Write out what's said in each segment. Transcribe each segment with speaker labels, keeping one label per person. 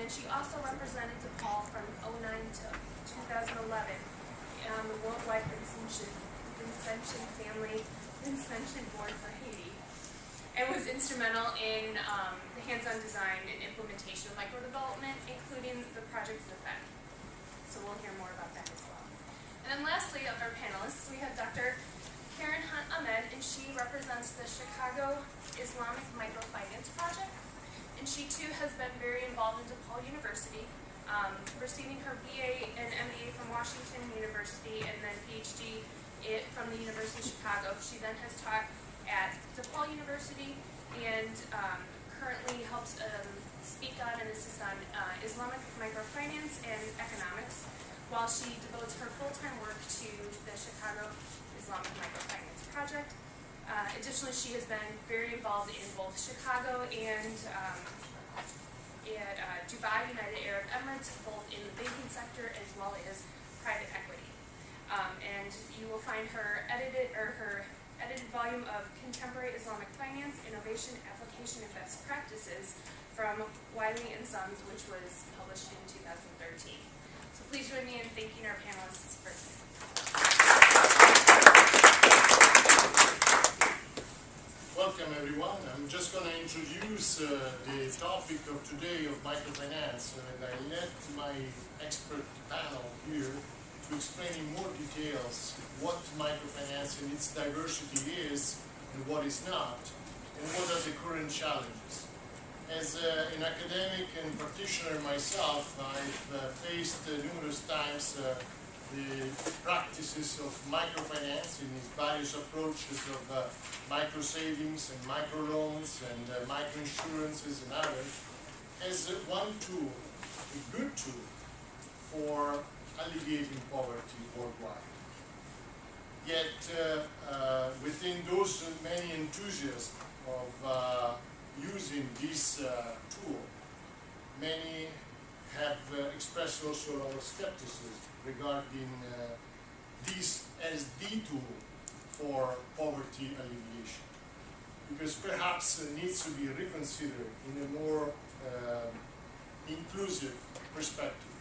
Speaker 1: and she also represented DePaul from 2009 to 2011 on the Worldwide Vincentian Board for Haiti, and was instrumental in the hands-on design and implementation of microdevelopment, including the project Zafed. So we'll hear more about that as well. And then lastly, of our panelists, we have Dr. Karen Hunt Ahmed, and she represents the Chicago Islamic Microfinance Project. And she too has been very involved in DePaul University, receiving her BA and MBA from Washington University and then PhD from the University of Chicago. She then has taught at DePaul University and currently helps speak on and assist on Islamic microfinance and economics, while she devotes her full-time work to the Chicago Islamic Microfinance Project. Additionally, she has been very involved in both Chicago and Dubai, United Arab Emirates, both in the banking sector as well as private equity. And you will find her edited volume of Contemporary Islamic Finance, Innovation, Application, and Best Practices from Wiley & Sons, which was published in 2013. So please join me in thanking our panelists for today.
Speaker 2: Welcome everyone. I'm just going to introduce the topic of today of microfinance, and I let my expert panel here to explain in more details what microfinance and its diversity is and what is not, and what are the current challenges. As an academic and practitioner myself, I've faced numerous times the practices of microfinance in its various approaches of micro savings and micro loans and micro insurances and others as one tool, a good tool for alleviating poverty worldwide. Yet within those many enthusiasts of using this tool, many have expressed also our skepticism regarding this as the tool for poverty alleviation, because perhaps it needs to be reconsidered in a more inclusive perspective,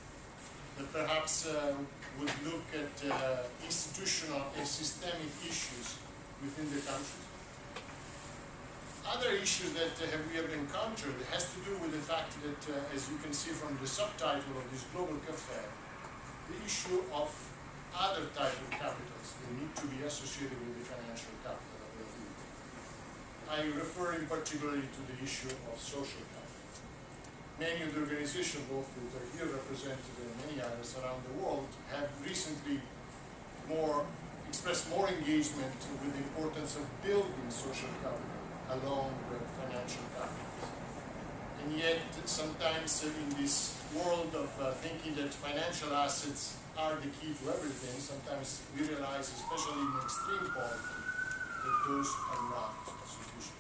Speaker 2: that perhaps would look at institutional and systemic issues within the country. Other issues that we have encountered has to do with the fact that, as you can see from the subtitle of this global cafe, the issue of other type of capitals that need to be associated with the financial capital availability. I refer in particular to the issue of social capital. Many of the organizations, both that are here represented and many others around the world, have recently expressed more engagement with the importance of building social capital along with financial capitals. And yet, sometimes in this world of thinking that financial assets are the key to everything, sometimes we realize, especially in extreme poverty, that those are not sufficient.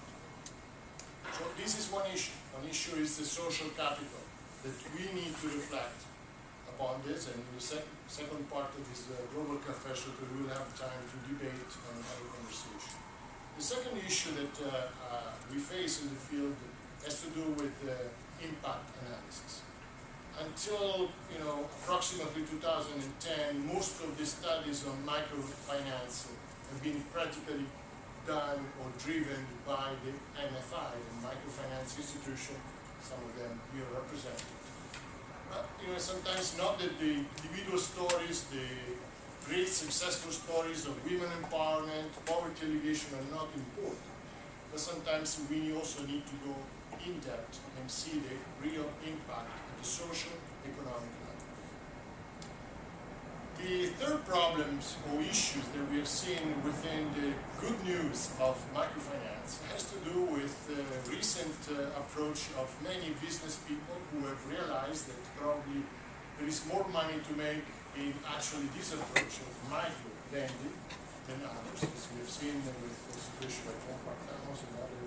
Speaker 2: So this is one issue. One issue is the social capital, that we need to reflect upon this, and in the second part of this global cafe, so that we will have time to debate and have a conversation. The second issue that we face in the field has to do with impact analysis. Until approximately 2010, most of the studies on microfinance have been practically done or driven by the MFI, the microfinance institution, some of them here represented. But sometimes not that the individual stories, the great successful stories of women empowerment, poverty alleviation are not important. But sometimes we also need to go in depth and see the real impact at the social, economic level. The third problems or issues that we have seen within the good news of microfinance has to do with the recent approach of many business people who have realized that probably there is more money to make in actually this approach of micro lending than others, as we have seen with the situation like Microfinance and other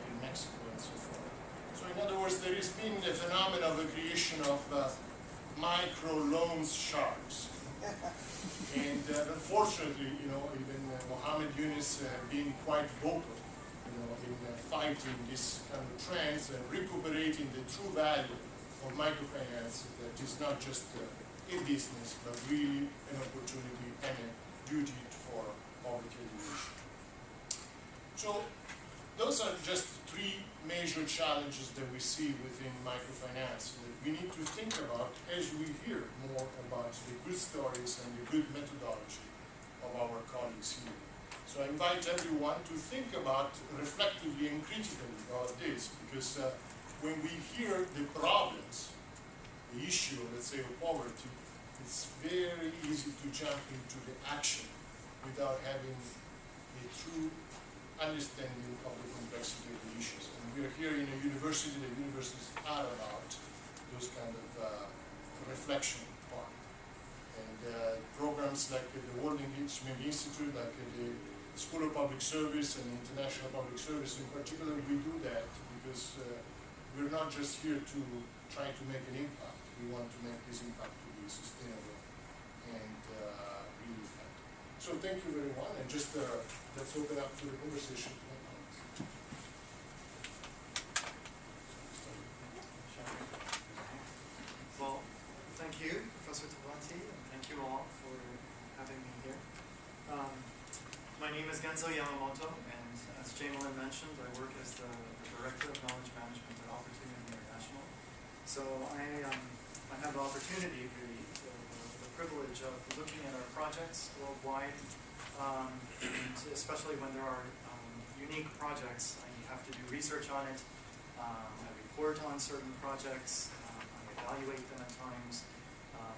Speaker 2: in Mexico and so forth. So in other words, there has been the phenomenon of the creation of micro loans sharks. And unfortunately, even Mohammed Yunus have been quite vocal, in fighting this kind of trends and recuperating the true value of microfinance that is not just a business, but really an opportunity and a duty for poverty alleviation. So those are just three major challenges that we see within microfinance that we need to think about as we hear more about the good stories and the good methodology of our colleagues here. So I invite everyone to think about reflectively and critically about this, because when we hear the problems, the issue, let's say, of poverty, it's very easy to jump into the action without having a true understanding of the complexity of the issues. And we are here in a university, the universities are about those kind of reflection part. And programs like the World Engagement Institute, like the School of Public Service and International Public Service in particular, we do that because we're not just here to try to make an impact. We want to make this impact to be sustainable and really effective. So thank you very much, and just let's open up to the conversation.
Speaker 3: Well, thank you, Professor Tavanti, and thank you all for having me here. My name is Genzo Yamamoto, and as Jamelin mentioned, I work as the Director of Knowledge Management at Opportunity International. So I have the opportunity, the privilege of looking at our projects worldwide, and especially when there are unique projects, I have to do research on it, I report on certain projects, I evaluate them at times.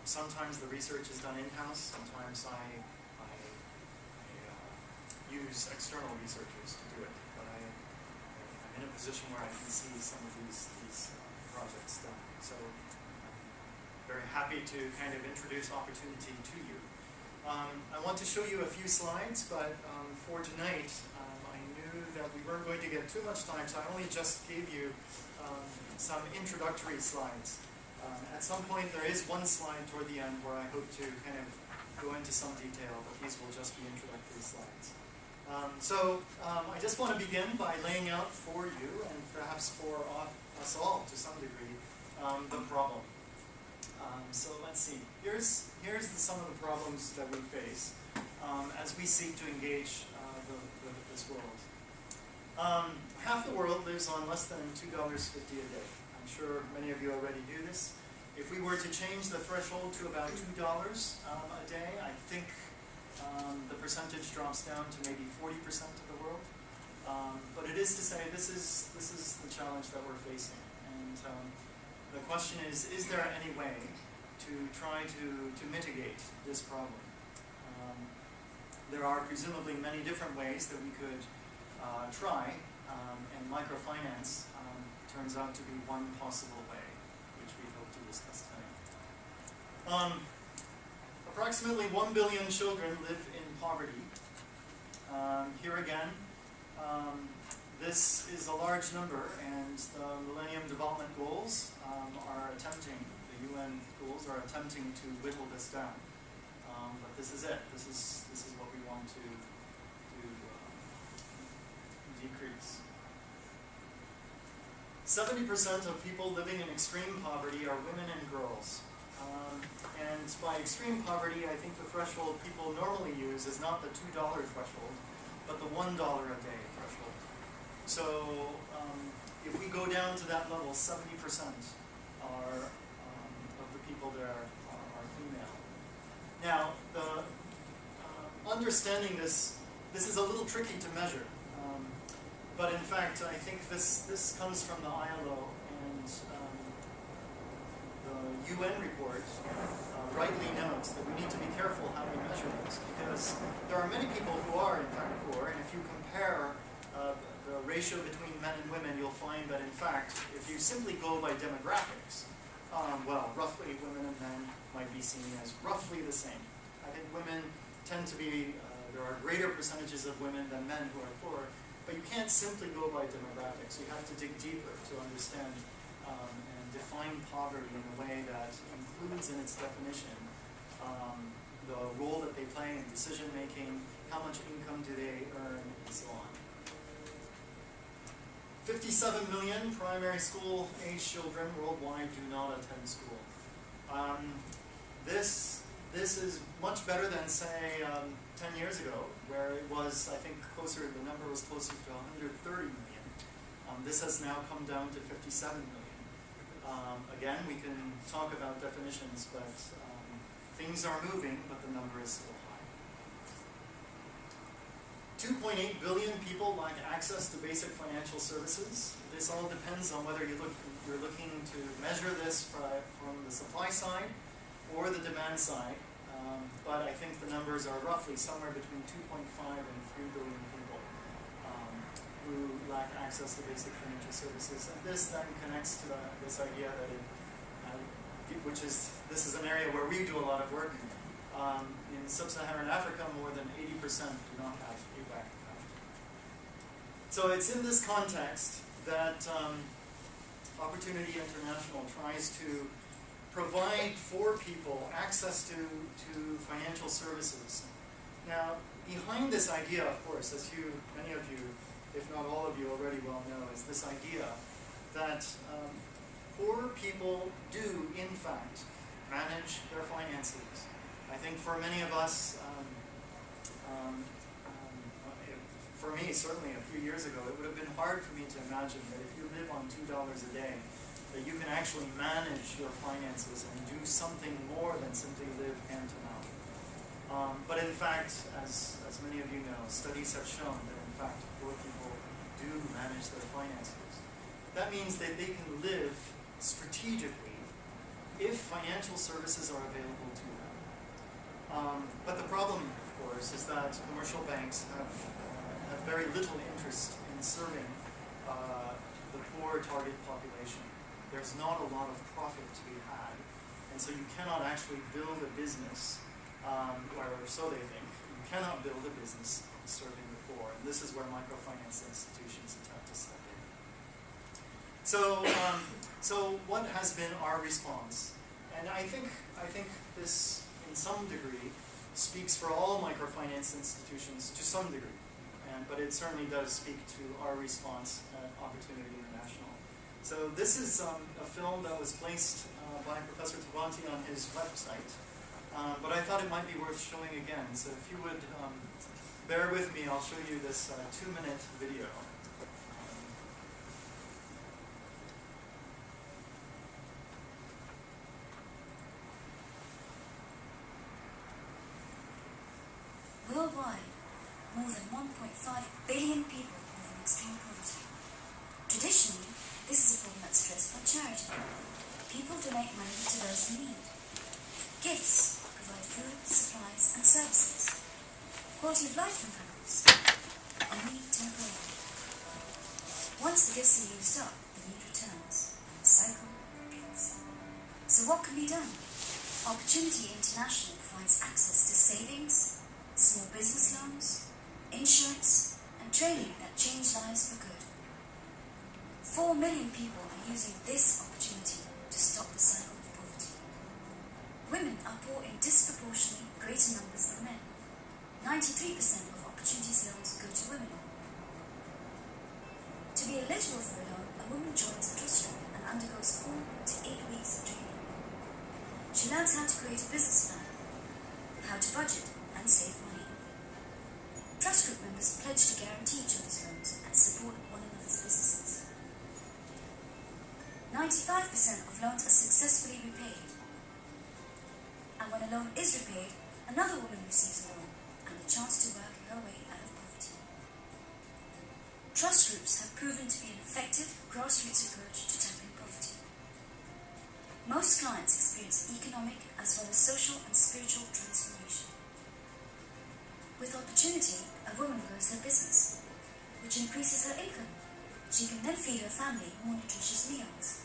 Speaker 3: Sometimes the research is done in-house, sometimes I use external researchers to do it, but I'm in a position where I can see some of these projects done. So I'm very happy to kind of introduce Opportunity to you. I want to show you a few slides, but for tonight, I knew that we weren't going to get too much time, so I only just gave you some introductory slides. At some point, there is one slide toward the end where I hope to kind of go into some detail, but these will just be introductory slides. I just want to begin by laying out for you, and perhaps for us all to some degree, the problem. So let's see. Here's some of the problems that we face as we seek to engage this world. Half the world lives on less than $2.50 a day. I'm sure many of you already do this. If we were to change the threshold to about $2 a day, I think the percentage drops down to maybe 40% of the world. But it is to say, this is the challenge that we're facing. And the question is there any way to try to mitigate this problem? There are presumably many different ways that we could try, and microfinance turns out to be one possible way, which we hope to discuss tonight. Approximately 1 billion children live in poverty. Here again, this is a large number, and the Millennium Development Goals are attempting, the UN goals are attempting to whittle this down. But this is it. This is what we want to decrease. 70% of people living in extreme poverty are women and girls. And by extreme poverty, I think the threshold people normally use is not the $2 threshold, but the $1 a day threshold. So if we go down to that level, 70% are of the people there are female. Now, understanding this is a little tricky to measure. But in fact, I think this comes from the ILO, and the UN report rightly notes that we need to be careful how we measure this, because there are many people who are in fact poor, and if you compare the ratio between men and women, you'll find that in fact, if you simply go by demographics, well, roughly women and men might be seen as roughly the same. I think women tend to be, there are greater percentages of women than men who are poor, but you can't simply go by demographics. You have to dig deeper to understand and define poverty in a way that includes in its definition the role that they play in decision making, how much income do they earn, and so on. 57 million primary school age children worldwide do not attend school. This is much better than, say, 10 years ago, where it was, I think, the number was closer to 130 million. This has now come down to 57 million. Again, we can talk about definitions, but things are moving, but the number is still high. 2.8 billion people lack access to basic financial services. This all depends on whether you're looking to measure this from the supply side or the demand side. But I think the numbers are roughly somewhere between 2.5 and 3 billion people who lack access to basic financial services. And this then connects to this idea that this is an area where we do a lot of work. In sub-Saharan Africa, more than 80% do not have a bank account. So it's in this context that Opportunity International tries to provide for people access to financial services. Now, behind this idea, of course, as many of you, if not all of you already well know, is this idea that poor people do, in fact, manage their finances. I think for many of us, for me, certainly a few years ago, it would have been hard for me to imagine that if you live on $2 a day, that you can actually manage your finances and do something more than simply live hand to mouth. But in fact, as many of you know, studies have shown that in fact poor people do manage their finances. That means that they can live strategically if financial services are available to them. But the problem, of course, is that commercial banks have very little interest in serving the poor target population. There's not a lot of profit to be had, and so you cannot actually build a business, or so they think, you cannot build a business serving the poor, and this is where microfinance institutions attempt to step in. So what has been our response? And I think this, in some degree, speaks for all microfinance institutions to some degree, but it certainly does speak to our response at Opportunity International. So this is a film that was placed by Professor Tabanti on his website, but I thought it might be worth showing again. So if you would bear with me, I'll show you this 2-minute video.
Speaker 4: Worldwide, more than 1.5 billion people live in extreme poverty. Traditionally, this is a problem that's addressed by charity. People donate money to those in need. Gifts provide food, supplies, and services. Quality of life improves. Only temporarily. Once the gifts are used up, the need returns, and the cycle repeats. So what can be done? Opportunity International provides access to savings, small business loans, insurance, and training that change lives for good. 4 million people are using this opportunity to stop the cycle of poverty. Women are poor in disproportionately greater numbers than men. 93% of Opportunity's loans go to women. To be eligible for a loan, a woman joins a trust group and undergoes 4 to 8 weeks of training. She learns how to create a business plan, how to budget and save money. Trust group members pledge to guarantee each other's loans and support one another's businesses. 95% of loans are successfully repaid. And when a loan is repaid, another woman receives a loan and a chance to work her way out of poverty. Trust groups have proven to be an effective grassroots approach to tackling poverty. Most clients experience economic as well as social and spiritual transformation. With Opportunity, a woman grows her business, which increases her income. She can then feed her family more nutritious meals,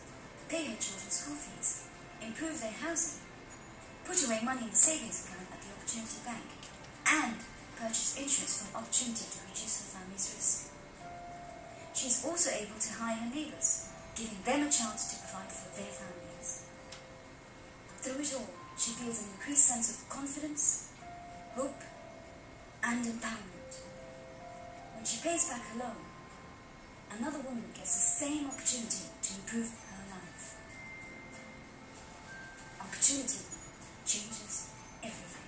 Speaker 4: pay her children's school fees, improve their housing, put away money in the savings account at the Opportunity Bank, and purchase insurance from Opportunity to reduce her family's risk. She is also able to hire her neighbours, giving them a chance to provide for their families. Through it all, she feels an increased sense of confidence, hope, and empowerment. When she pays back her loan, another woman gets the same opportunity to improve her life. Opportunity changes everything.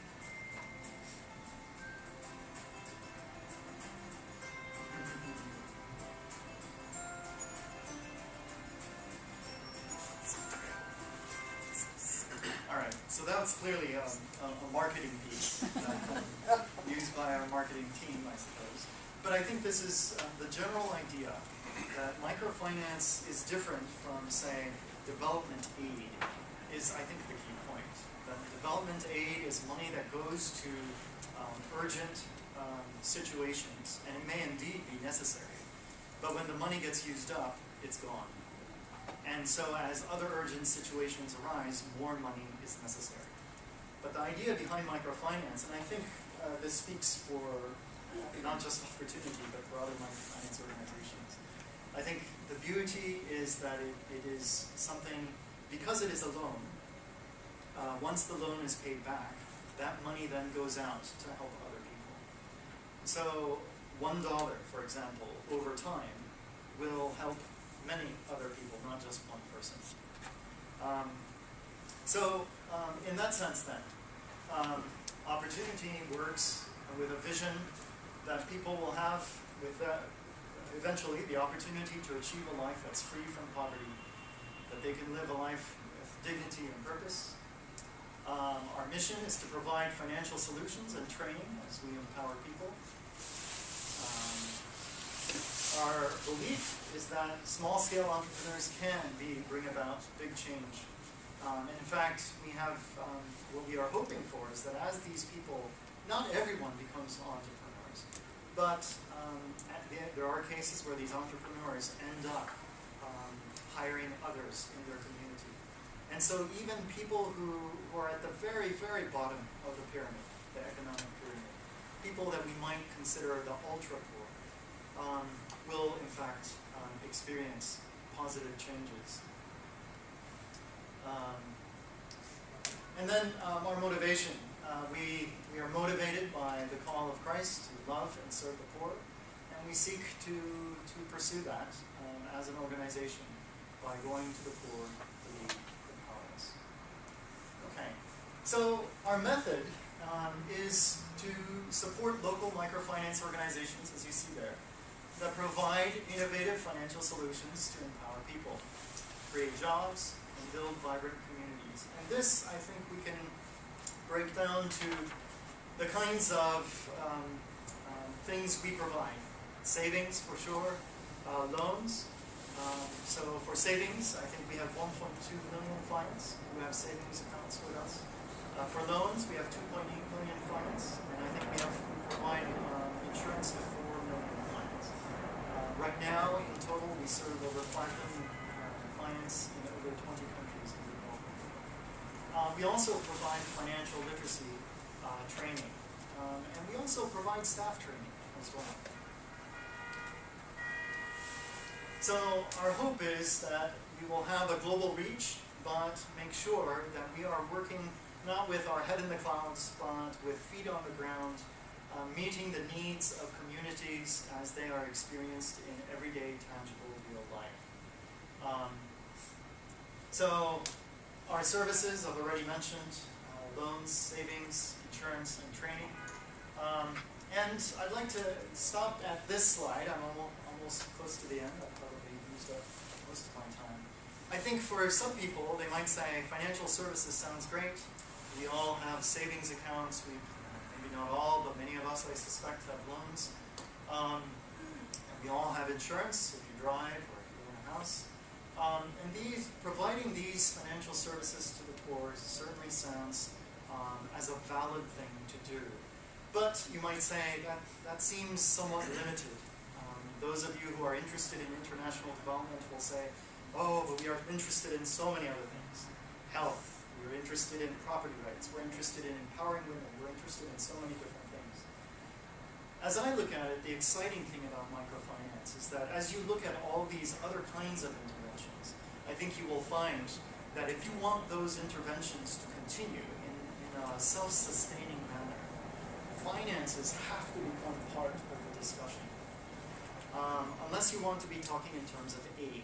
Speaker 3: All right, so that's clearly a marketing piece used by our marketing team, I suppose. But I think this is the general idea that microfinance is different from, say, development aid is, I think, the key point. That development aid is money that goes to urgent situations, and it may indeed be necessary. But when the money gets used up, it's gone. And so as other urgent situations arise, more money is necessary. But the idea behind microfinance, and I think this speaks for not just opportunity, but for other microfinance organizations. I think the beauty is that it is something, because it is a loan, once the loan is paid back, that money then goes out to help other people. So $1, for example, over time, will help many other people, not just one person. In that sense then, opportunity works with a vision that people will have with eventually the opportunity to achieve a life that's free from poverty, that they can live a life with dignity and purpose. Our mission is to provide financial solutions and training as we empower people. Our belief is that small-scale entrepreneurs can bring about big change. And in fact, we have what we are hoping for is that as these people, not everyone becomes entrepreneurs, but there are cases where these entrepreneurs end up hiring others in their community. And so even people who are at the very, very bottom of the pyramid, the economic pyramid, people that we might consider the ultra-poor, will in fact experience positive changes. And then our motivation. We are motivated by the call of Christ to love and serve the poor, and we seek to pursue that as an organization by going to the poor, the needy, the powerless. Okay, so our method is to support local microfinance organizations, as you see there, that provide innovative financial solutions to empower people, create jobs, and build vibrant communities. And this, I think, we can break down to the kinds of things we provide. Savings, for sure, loans. So for savings, I think we have 1.2 million clients who have savings accounts with us. For loans, we have 2.8 million clients, and I think we provide insurance to 4 million clients. Right now, in total, we serve over 5 million clients in over 20 countries in the world. We also provide financial literacy training, and we also provide staff training as well. So our hope is that we will have a global reach, but make sure that we are working not with our head in the clouds, but with feet on the ground, meeting the needs of communities as they are experienced in everyday, tangible, real life. So our services, I've already mentioned, loans, savings, insurance, and training. And I'd like to stop at this slide. I'm almost close to the end. I've probably used up most of my time. I think for some people, they might say, financial services sounds great. We all have savings accounts. Maybe not all, but many of us, I suspect, have loans. And we all have insurance if you drive or if you live in a house. And providing these financial services to the poor certainly sounds as a valid thing to do. But you might say that seems somewhat limited. Those of you who are interested in international development will say, oh, but we are interested in so many other things. Health, we're interested in property rights, we're interested in empowering women, we're interested in so many different things. As I look at it, the exciting thing about microfinance is that as you look at all these other kinds of interventions, I think you will find that if you want those interventions to continue in a self-sustaining manner, finances have to become part of the discussion. unless you want to be talking in terms of aid.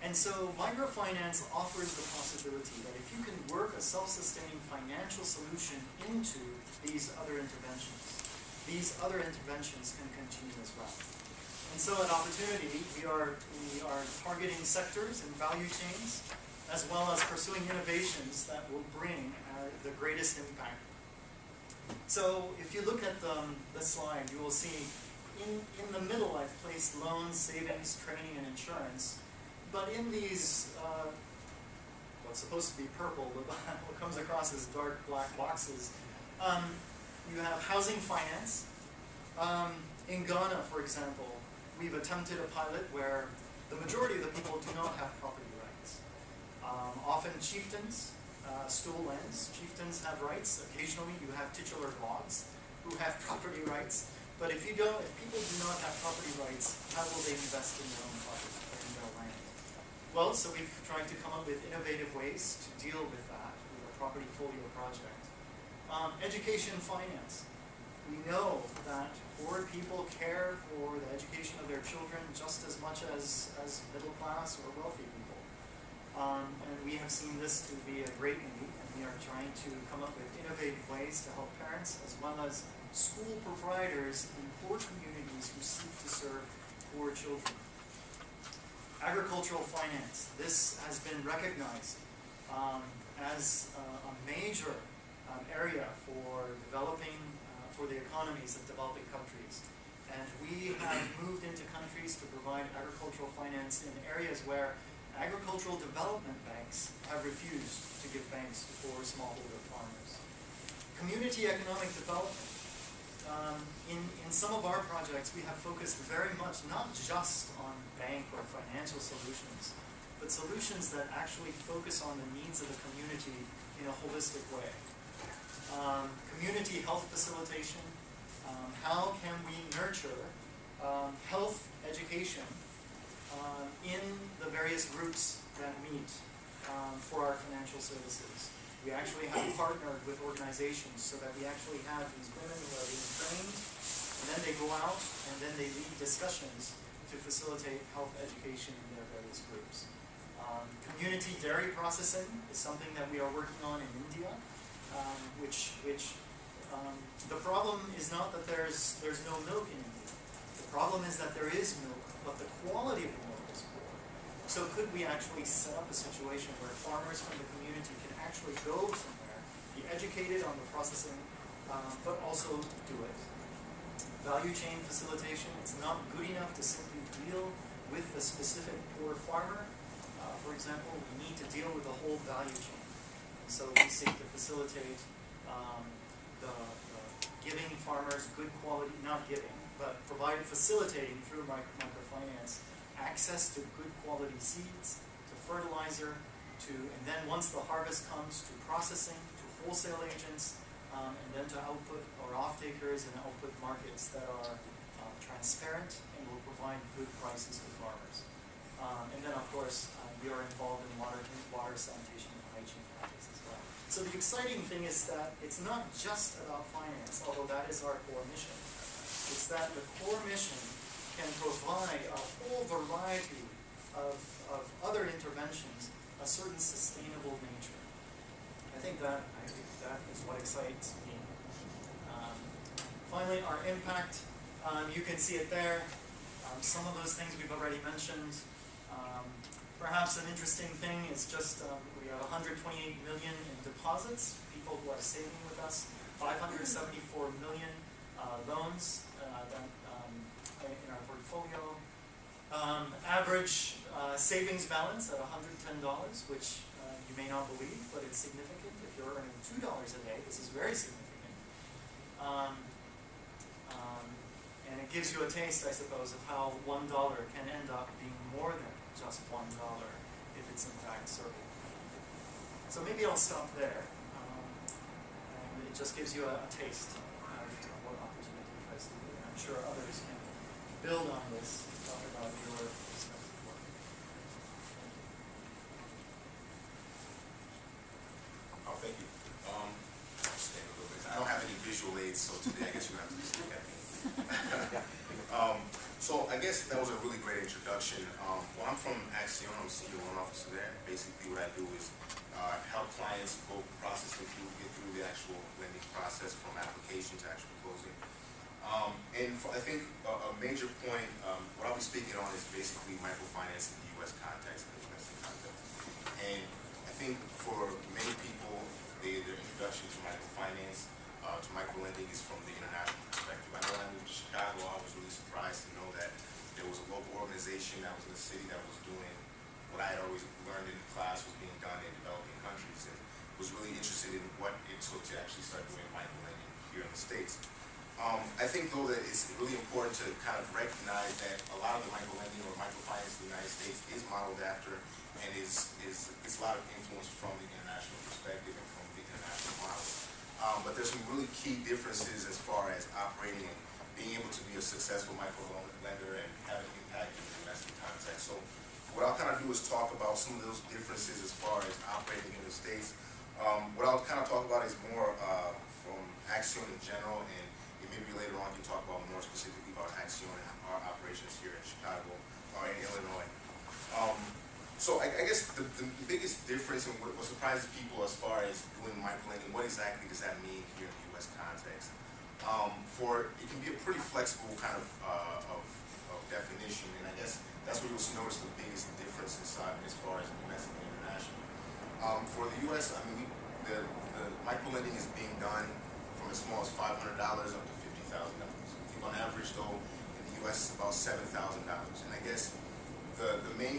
Speaker 3: And so microfinance offers the possibility that if you can work a self-sustaining financial solution into these other interventions can continue as well. And so at Opportunity, we are targeting sectors and value chains, as well as pursuing innovations that will bring the greatest impact. So if you look at the slide, you will see in the middle I've placed loans, savings, training, and insurance. But in these, what's supposed to be purple, but what comes across as dark black boxes, you have housing finance. In Ghana, for example, we've attempted a pilot where the majority of the people do not have property rights. Often chieftains, stool lands, chieftains have rights. Occasionally you have titular gods who have property rights. But if people do not have property rights, how will they invest in their own property or in their land? Well, so we've tried to come up with innovative ways to deal with that with a property folio project. Education finance. We know that poor people care for the education of their children just as much as middle class or wealthy people. And we have seen this to be a great need, and we are trying to come up with innovative ways to help parents as well as school proprietors in poor communities who seek to serve poor children. Agricultural finance. This has been recognized as a major area for developing, for the economies of developing countries. And we have moved into countries to provide agricultural finance in areas where agricultural development banks have refused to give banks for smallholder farmers. Community economic development. In some of our projects, we have focused very much not just on bank or financial solutions, but solutions that actually focus on the needs of the community in a holistic way. Community health facilitation. How can we nurture health education in the various groups that meet for our financial services? We actually have partnered with organizations so that we actually have these women who are being trained, and then they go out and then they lead discussions to facilitate health education in their various groups. Community dairy processing is something that we are working on in India, the problem is not that there's no milk in India. The problem is that there is milk, but the quality of the milk is poor. So could we actually set up a situation where farmers from the community can actually go somewhere, be educated on the processing, but also do it? Value chain facilitation. It's not good enough to simply deal with the specific poor farmer. For example, we need to deal with the whole value chain. So we seek to facilitate the giving farmers good quality, not giving, but facilitating through microfinance access to good quality seeds, to fertilizer, and then once the harvest comes, to processing, to wholesale agents, and then to output or off-takers and output markets that are transparent and will provide good prices to farmers. And then, of course, we are involved in water, sanitation, and hygiene projects as well. So the exciting thing is that it's not just about finance, although that is our core mission. It's that the core mission can provide a whole variety of other interventions, a certain sustainable nature. I think that is what excites me. Finally, our impact. You can see it there. Some of those things we've already mentioned. Perhaps an interesting thing is just we have 128 million in deposits, people who are saving with us, 574 million loans in our portfolio. Average savings balance at $110, which you may not believe, but it's significant. If you're earning $2 a day, this is very significant. And it gives you a taste, I suppose, of how $1 can end up being more than just $1 if it's in fact circled. So maybe I'll stop there. And it just gives you a taste of what Opportunity tries to do. And I'm sure others can build on this and talk about your respective work.
Speaker 5: Oh, thank you. I'll stand a little bit. I don't have any visual aids, so today I guess you have to just look at me. So I guess that was a really great introduction. Well, I'm from Axion. I'm senior loan officer there. Basically, what I do is help clients go get through the actual lending process from application to actual closing. I think a major point, what I'll be speaking on is basically microfinance in the U.S. context and the domestic context. And I think for many people, their introduction to microfinance, to microlending is from the international perspective. I know when I moved to Chicago, I was really surprised to know that there was a local organization that was in the city that was doing what I had always learned in class was being done in developing countries, and was really interested in what it took to actually start doing microlending here in the States. I think though that it's really important to kind of recognize that a lot of the microlending or microfinance in the United States is modeled after and it's a lot of influence from the international perspective and from the international model. But there's some really key differences as far as operating and being able to be a successful microlender and have an impact in the domestic context. So what I'll kind of do is talk about some of those differences as far as operating in the States. What I'll kind of talk about is more from Axion in general, and maybe later on can talk about more specifically about Axion and our operations here in Chicago or in Illinois. So I guess the biggest difference and what surprises people as far as doing microlending, what exactly does that mean here in the U.S. context? It can be a pretty flexible kind of definition, and I guess that's where you'll notice the biggest difference inside as far as domestic and international. For the U.S., I mean, the microlending is being done from as small as $500 up to $50,000. I think on average, though, in the U.S. it's about $7,000, and I guess the main